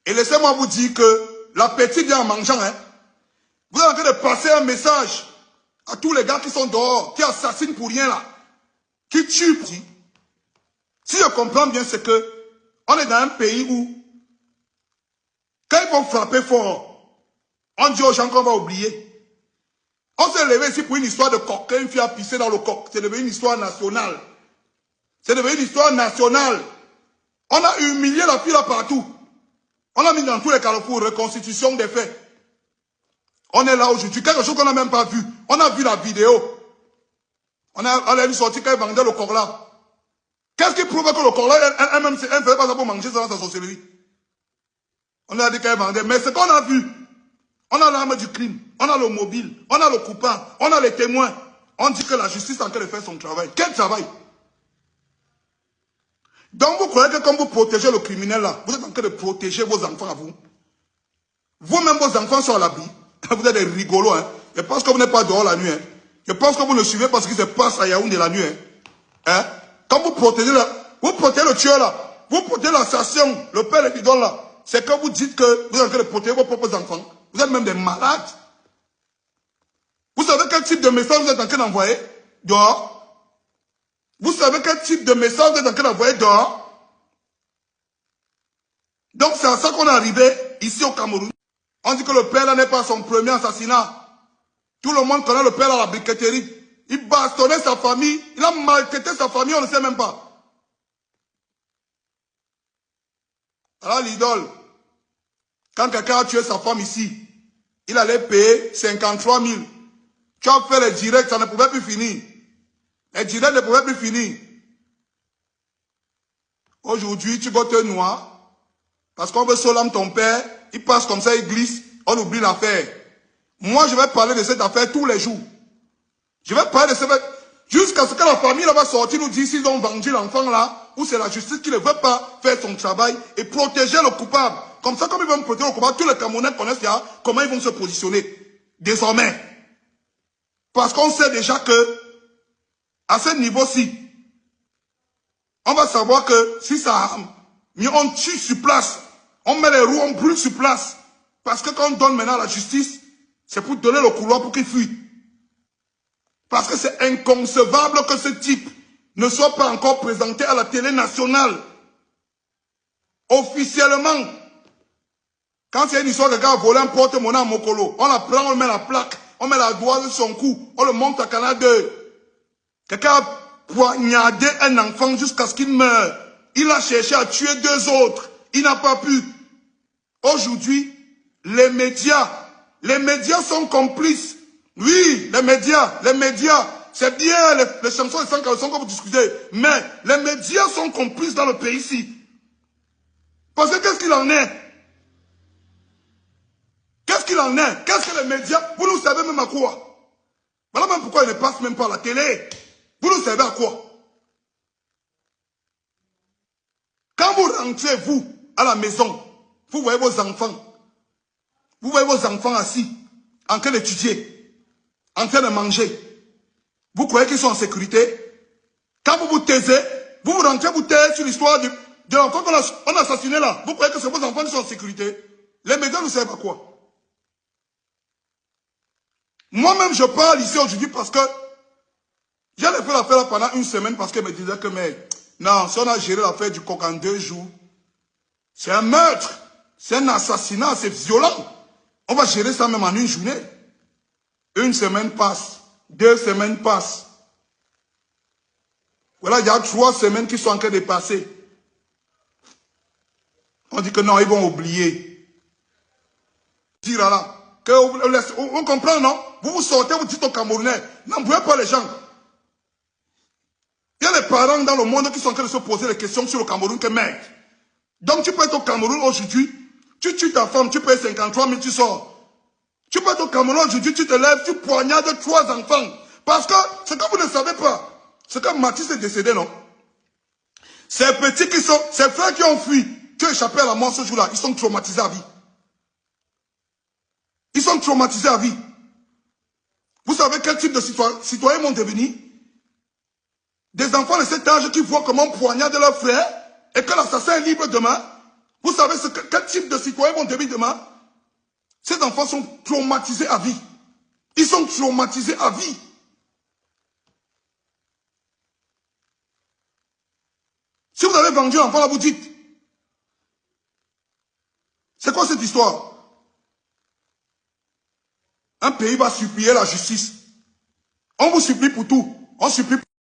Et laissez-moi vous dire que l'appétit vient en mangeant. Hein. Vous êtes en train de passer un message à tous les gars qui sont dehors, qui assassinent pour rien là, qui tuent. Si je comprends bien, c'est que on est dans un pays où, quand ils vont frapper fort, on dit aux gens qu'on va oublier. On s'est levé ici pour une histoire de coq, une fille a pissé dans le coq. C'est devenu une histoire nationale. C'est devenu une histoire nationale. On a humilié la fille là partout. On l'a mis dans tous les carrefours, reconstitution des faits. On est là aujourd'hui, quelque chose qu'on n'a même pas vu. On a vu la vidéo. On a vu sortir quand elle vendait le coq là. Qu'est-ce qui prouve que le coq là, elle ne faisait pas ça pour manger ça dans sa sorcellerie? On a dit qu'elle vendait. Mais ce qu'on a vu, on a l'arme du crime, on a le mobile, on a le coupable, on a les témoins. On dit que la justice est en train de faire son travail. Quel travail? Donc vous croyez que comme vous protégez le criminel là, vous êtes en train de protéger vos enfants à vous? Vous-même, vos enfants sont à l'abri. Vous êtes des rigolos. Hein? Je pense que vous n'êtes pas dehors la nuit. Hein? Je pense que vous ne suivez pas ce qui se passe à Yaoundé la nuit. Hein? Hein? Quand vous protégez le tueur là, vous protégez l'assassin, le père et l'idole là, c'est que vous dites que vous êtes en train de protéger vos propres enfants. Vous êtes même des malades. Vous savez quel type de message vous êtes en train d'envoyer dehors? Vous savez quel type de message vous êtes en train d'envoyer dehors? Donc c'est à ça qu'on est arrivé ici au Cameroun. On dit que le père là n'est pas son premier assassinat. Tout le monde connaît le père à la briqueterie. Il bastonnait sa famille, il a maltraité sa famille, on ne sait même pas. Alors l'idole, quand quelqu'un a tué sa femme ici, il allait payer 53 000. Tu as fait les directs, ça ne pouvait plus finir. Les directs ne pouvaient plus finir. Aujourd'hui, tu vas te noyer. Parce qu'on veut solam ton père, il passe comme ça, il glisse, on oublie l'affaire. Moi, je vais parler de cette affaire tous les jours. Je vais parler de cette affaire jusqu'à ce que la famille là va sortir nous dire s'ils ont vendu l'enfant là, ou c'est la justice qui ne veut pas faire son travail et protéger le coupable. Comme ça, comme ils vont protéger le coupable, tous les Camerounais connaissent déjà comment ils vont se positionner. Désormais. Parce qu'on sait déjà que, à ce niveau-ci, on va savoir que si ça on tue sur place, on met les roues, on brûle sur place. Parce que quand on donne maintenant la justice, c'est pour donner le couloir pour qu'il fuit. Parce que c'est inconcevable que ce type ne soit pas encore présenté à la télé nationale. Officiellement. Quand c'est une histoire de gars a volé un porte-monnaie à Mokolo, on la prend, on met la plaque, on met la doigt sur son cou, on le monte à Canal 2. Quelqu'un a poignardé un enfant jusqu'à ce qu'il meure. Il a cherché à tuer 2 autres. Il n'a pas pu. Aujourd'hui, les médias sont complices. Oui, les médias, c'est bien les chansons et sans calçons que vous discutez, mais les médias sont complices dans le pays ici. Parce que qu'est-ce qu'il en est? Qu'est-ce qu'il en est? Qu'est-ce que les médias, vous nous savez même à quoi? Voilà même pourquoi ils ne passent même pas à la télé. Vous nous savez à quoi? Quand vous rentrez, vous, à la maison, vous voyez vos enfants. Vous voyez vos enfants assis, en train d'étudier, en train de manger. Vous croyez qu'ils sont en sécurité? Quand vous vous taisez, vous rentrez, vous taisez sur l'histoire de l'enfant qu'on a assassiné là. Vous croyez que c'est vos enfants qui sont en sécurité? Les médias ne savent pas quoi. Moi-même, je parle ici aujourd'hui parce que j'allais faire l'affaire là pendant une semaine parce qu'elle me disait que, mais non, si on a géré l'affaire du coq en 2 jours, c'est un meurtre, c'est un assassinat, c'est violent. On va gérer ça même en une journée. 1 semaine passe, 2 semaines passent. Voilà, il y a 3 semaines qui sont en train de passer. On dit que non, ils vont oublier. Dire là, on comprend, non? Vous vous sortez, vous dites aux Camerounais, n'embrouillez pas les gens. Il y a des parents dans le monde qui sont en train de se poser des questions sur le Cameroun que merde. Donc tu peux être au Cameroun aujourd'hui, tu tues ta femme, tu payes 53 000, tu sors. Tu peux être au Cameroun aujourd'hui, tu te lèves, tu poignardes 3 enfants. Parce que ce que vous ne savez pas, c'est que Mathis est décédé, non? Ces petits qui sont, ces frères qui ont fui, qui ont échappé à la mort ce jour-là, ils sont traumatisés à vie. Ils sont traumatisés à vie. Vous savez quel type de citoyens vont devenir? Des enfants de cet âge qui voient comment on poignarde leur frère et que l'assassin est libre demain. Vous savez quel type de citoyens vont devenir demain? Ces enfants sont traumatisés à vie. Ils sont traumatisés à vie. Si vous avez vendu l'enfant là, vous dites, c'est quoi cette histoire? Un pays va supplier la justice. On vous supplie pour tout. On supplie